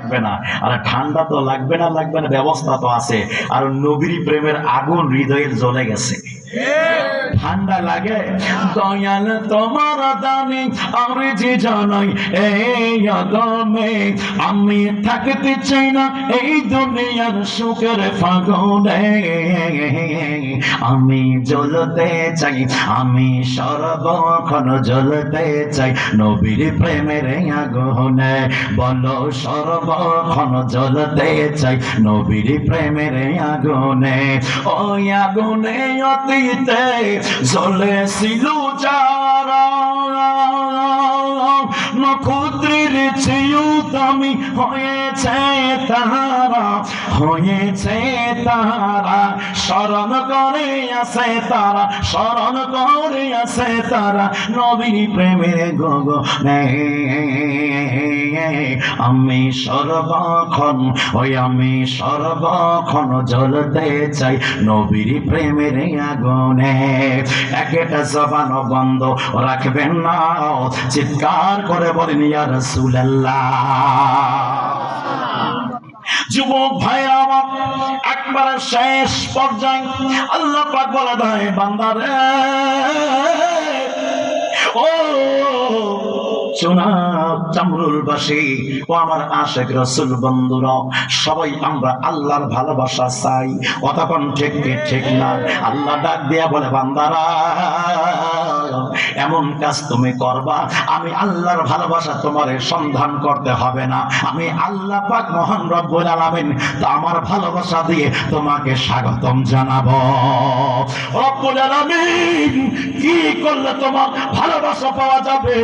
লাগবে না। আর ঠান্ডা তো লাগবে না ব্যবস্থা তো আছে। আর নবীর প্রেমের আগুন হৃদয়ে জ্বলে গেছে। ঠান্ডা লাগে দয়াল তোমার দানে আর যে জানাই এই আদমে আমি থাকতে চাই না এই দুনিয়ার সুখের ফাগুনে। আমি জ্বলতে চাই, আমি সর্বক্ষণ জ্বলতে চাই নবীর প্রেমের আগুনে। বলো সর্বক্ষণ জ্বলতে চাই নবীর প্রেমের আগুনে। ওই আগুনে অতীতে জ্বলেছিল যারা, নক্ষত্রের চেয়েও দামি হয়েছে তারা, হয়েছে তারা। স্মরণ করে আছে তারা, স্মরণ করে আছে তারা নবীর প্রেমের গগনে। আমি সর্বক্ষণ, ওই আমি সর্বক্ষণ জ্বলতে চাই নবীর প্রেমের আগুনে। একটা জবান বন্ধ রাখবেন না, চিৎকার করে বলেন ইয়া রাসূলুল্লাহ। যুবক ভাইরা আমার, একবার শেষ পর্যায়ে আল্লাহ পাক বলে দেয় বান্দারে ও জনাব চামরুলবাসী ও আমার আশিক রাসূল বন্ধুরা, সবাই আমরা আল্লাহর ভালোবাসা চাই। কতক্ষণ ঠিক কি ঠিক না? আল্লাহ ডাক দিয়া বলে বান্দারা এমন কাজ তুমি করবা, আমি আল্লাহর ভালোবাসা তোমার সন্ধান করতে হবে না। আমি আল্লাহ পাক মহান রব্বুল আলামিন তা আমার ভালোবাসা দিয়ে তোমাকে স্বাগতম জানাবো। রব্বুল আলামিন কি করলে তোমার ভালোবাসা পাওয়া যাবে,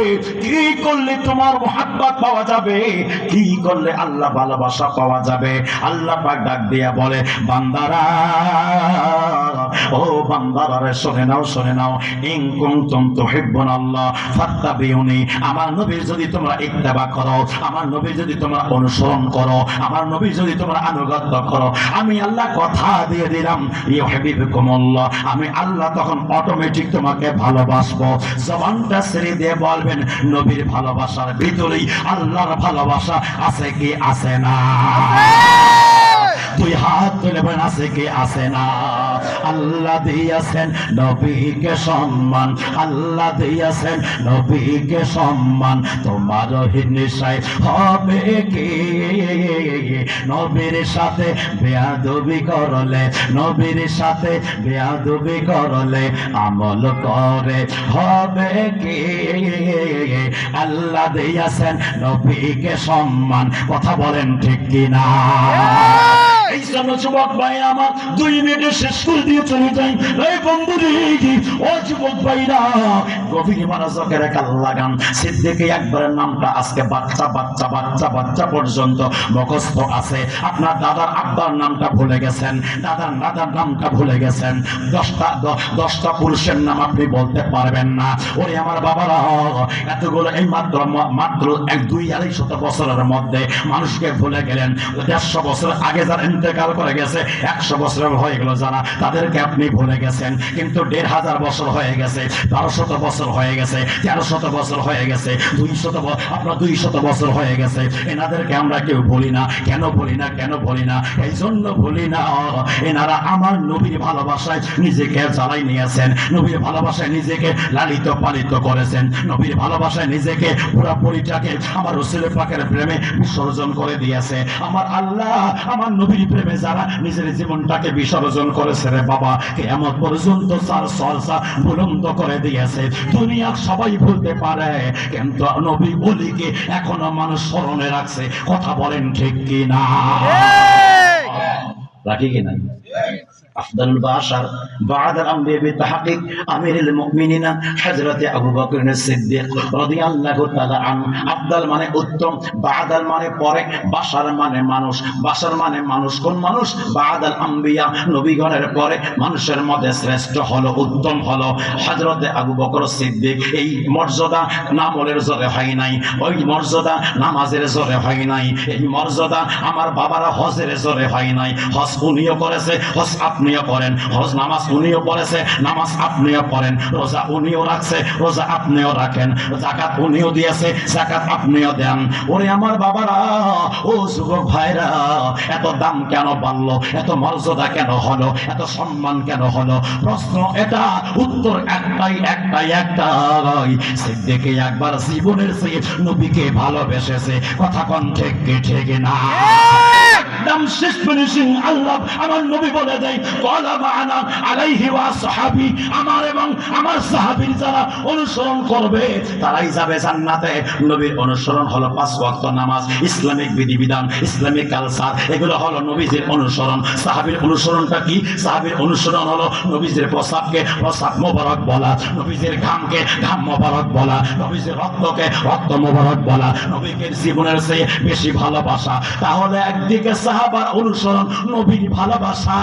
কি করলে তোমার মুহাব্বত পাওয়া যাবে, কি করলে আল্লাহ ভালোবাসা পাওয়া যাবে? আল্লাহ পাক ডাক দিয়া বলে বান্দারা ও বান্দারা শুনে নাও, শুনে নাও। ইন কুনতুম তুহিব্বুনাল্লাহ ফাত্তাবিউনি, আমার নবীর যদি তোমরা ইত্তেবা করো, আমার নবীর যদি তোমরা অনুসরণ করো, আমার নবীর যদি তোমরা আনুগত্য করো, আমি আল্লাহ কথা দিয়ে দিলাম ইউহিব্বুকুমুল্লাহ, আমি আল্লাহ তখন অটোমেটিক তোমাকে ভালোবাসবো। জবানটা ছেড়ে দিয়ে বলবেন নবীর ভালোবাসার ভিতরেই আল্লাহর ভালোবাসা আছে কি আছে না? দুই হাত তুলে বলেন আছে কি আছে না? আল্লাহ দিয়েছেন নবীকে সম্মান, আল্লাহ দিয়েছেন নবীকে সম্মান, তোমার হিংসায় হবে কি? নবীর সাথে বেয়াদবি করলে, নবীর সাথে বেয়াদবি করলে আমল করে হবে কি? আল্লাহ দিয়েছেন নবীকে সম্মান, কথা বলেন ঠিক কিনা? এই জন্য যুবক ভাই আমার 2 মিনিটে শেষ করে দিয়ে চলে যাই। এই বন্ধুরে ও যুবক ভাইরা গভীর মনোযোগে কান লাগান। সিদ্দিকী আকবরের নামটা আজকে বাচ্চা বাচ্চা বাচ্চা বাচ্চা পর্যন্ত মুখস্থ আছে। আপনার দাদার আব্বার নামটা ভুলে গেছেন, দাদার দাদার নামটা ভুলে গেছেন, 10টা পুরুষের নাম আপনি বলতে পারবেন না। ওরে আমার বাবারা, এতগুলো এই মাত্র 200-250 বছরের মধ্যে মানুষকে ভুলে গেলেন। 150 বছর আগে যারা ইন্তেকাল করে গেছে, 100 বছর হয়ে গেল যারা, তাদেরকে আপনি ভুলে গেছেন। কিন্তু 1500 বছর হয়ে গেছে, 1200 বছর হয়ে গেছে, 1300 বছর হয়ে গেছে, 200 বছর হয়ে গেছে, এনাদেরকে আমরা কেউ বলি না। কেন বলি না? কেন বলি না? এই জন্য বলি না, এনারা আমার নবীর ভালোবাসায় নিজেকে জ্বালাই নিয়েছেন, নবীর ভালোবাসায় নিজেকে লালিত পালিত করেছেন, নবীর ভালোবাসায় নিজেকে পুরাপুরিটাকে আমার রাসূল পাকের প্রেমে বিসর্জন করে দিয়েছে। আমার আল্লাহ আমার নবীর প্রেমে যারা নিজের জীবনটাকে বিসর্জন করেছে রে বাবা, কিয়ামত পর্যন্ত তার চর্চা বুলন্দ করে দিয়েছে। দুনিয়া সবাই বলতে পারে, কিন্তু নবী বলিকে এখনো মানুষ স্মরণে রাখছে। কথা বলেন ঠিক কি না? রাখি কি নাই? আফদালুল বাশার বা'দাল আম্বিয়া বিতাহকিক আমিরুল মুমিনিন হযরত আবু বকর সিদ্দিক রাদিয়াল্লাহু তাআলা আনহু। আফদাল মানে উত্তম, বা'দাল মানে পরে, বাশার মানে মানুষ। বাশার মানে মানুষ। কোন মানুষ? বা'দাল আম্বিয়া, নবীগণের পরে মানুষের মধ্যে শ্রেষ্ঠ হলো, উত্তম হলো হযরত আবু বকর সিদ্দিক। এই মর্যাদা নামলের জোরে হয় নাই, ওই মর্যাদা নামাজের জোরে হয় নাই, এই মর্যাদা আমার বাবারা হজের জোরে হয় নাই। হজ উনিও করেছে, হজ আপনিও করেন, হজ নামাজ উনিও পড়েছে, নামাজ আপনিও পড়েন, রোজা উনিও রাখছে, রোজা আপনিও রাখেন, যাকাত উনিও দিয়েছে, যাকাত আপনিও দেন। ওরে আমার বাবারা, ও যুবক ভাইরা, এত দাম কেন বাড়লো, এত মর্যাদা কেন হলো, এত সম্মান কেন হলো? প্রশ্ন এটা, উত্তর একটাই একটাই একটাই, সিদ্দিক একবার জীবনের চেয়ে নবীকে ভালোবেসেছে। কথা কোন ঠিক কি ঠিক না? একদম শেষ ফিনিশিং আল্লাহ আমার নবী বলে দেয়, ক্বালা মা'আনা আলাইহি ওয়া সাহাবী, আমার এবং আমার সাহাবীর যারা অনুসরণ করবে তারাই যাবে জান্নাতে। নবীর অনুসরণ হলো 5 ওয়াক্ত নামাজ, ইসলামিক বিধিবিধান, ইসলামিক কালচার, এগুলো হলো নবীজির অনুসরণ। সাহাবীর অনুসরণটা কি? সাহাবীর অনুসরণ হলো নবীজির প্রসাবকে প্রসাব মোবারক বলা, নবীজির ঘামকে ঘাম মোবারক বলা, নবীজির রক্তকে রক্ত মোবারক বলা, নবীকে জীবনের চেয়ে বেশি ভালোবাসা। তাহলে একদিকে সাহাবার অনুসরণ নবীর ভালোবাসা,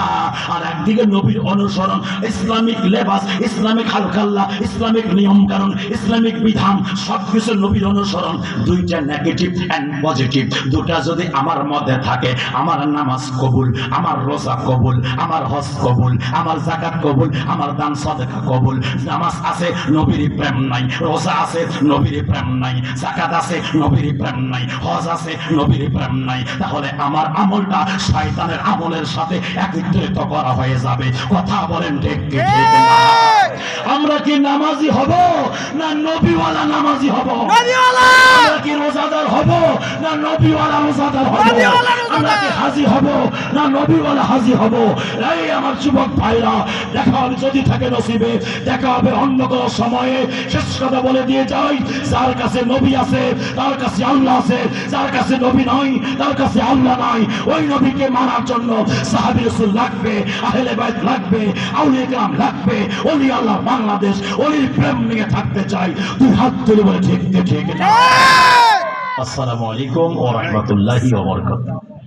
আর একদিকে নবীর অনুসরণ ইসলামিক লেবাস, ইসলামিক হালকাল্লা, ইসলামিক নিয়ম কানুন, ইসলামিক বিধান, সবকিছু নবীর অনুসরণ। দুইটা নেগেটিভ এন্ড পজিটিভ, দুটা যদি আমার মধ্যে থাকে, আমার নামাজ কবুল, আমার রোজা কবুল, আমার হজ কবুল, আমার যাকাত কবুল, আমার দান সাদকা কবুল। নামাজ আছে, নবীর প্রেম নাই, রোজা আছে, নবীর প্রেম নাই, যাকাত আছে, নবীর প্রেম নাই, হজ আছে, নবীর প্রেম নাই, তাহলে আমার আমলটা শয়তানের আমলের সাথে একত্রিত করা হয়ে যাবে। কথা বলেন ঠিক কি ঠিক না? আমরা কি নামাজি হব না নবীওয়ালা নামাজি হব? আমরা কি রোজাদার হব না নবীওয়ালা রোজাদার হব? আমরা কি হাজী হব না নবীওয়ালা হাজী হব? এই আমার যুবক ভাইরা, দেখা হবে যদি থাকে নসিবে, দেখা হবে অন্য কোনো সময়ে। শেষ কথা বলে দিয়ে যাই, যার কাছে নবী আছে তার কাছে আল্লাহ আছে, যার কাছে নবী নয় তার কাছে আল্লাহ নাই। ওই নবীকে মানার জন্য সাহাবী রাসূল লাগবে, আহলে বাইত লাগবে, আউলিয়া কেরাম লাগবে। ওলি আল্লাহ বাংলাদেশ ওলির প্রেম নিয়ে থাকতে চাই। তুই হাত তুলে বলে ঠিক ঠিক না? আসসালামু আলাইকুম ওয়া রাহমাতুল্লাহি ওয়া বারাকাতুহু।